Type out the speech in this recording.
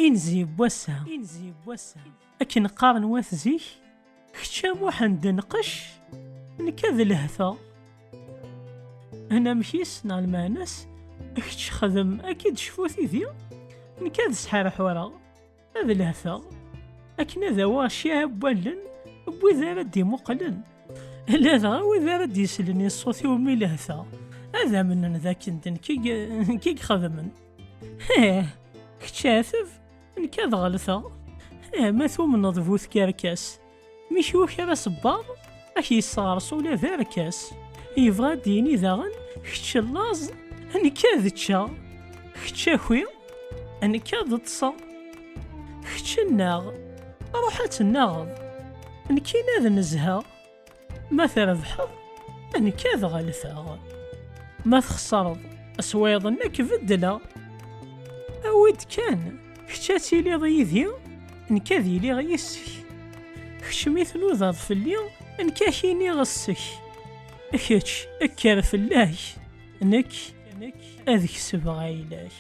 إنزي بوسها أكن قارن واثزيك كتشام وحن دنقش نكذ لهثا هنا مشيس نال مانس كتش خدم أكيد شفوثي ذي نكذ سحار حورا هذا لهثا أكن هذا واشياء بولن بوذا ردي مقلن لا وإذا ردي يسلني الصوت يومي لهثا هذا من ذاك ندن كي خدمن كتشاثف نكاد غلطة ما ثوم نضفوث كاركاس مش وكرا صبار أكي يصارص ولا ذاركاس يبغى ديني ذاغن كتش اللاز نكاد تشا كتشاكوي نكاد تصا كتش الناغ روحات الناغض نكي ناذ نزها ما تربحض نكاد غلطة ما تخسرض أسويض انك بدلا أود كان كتاتي لي ضيذي نكاذي لي غيسك كشميث نوضاض في الليل نكاكيني غسك كتش أكار في الله نك أذك سبغايلاك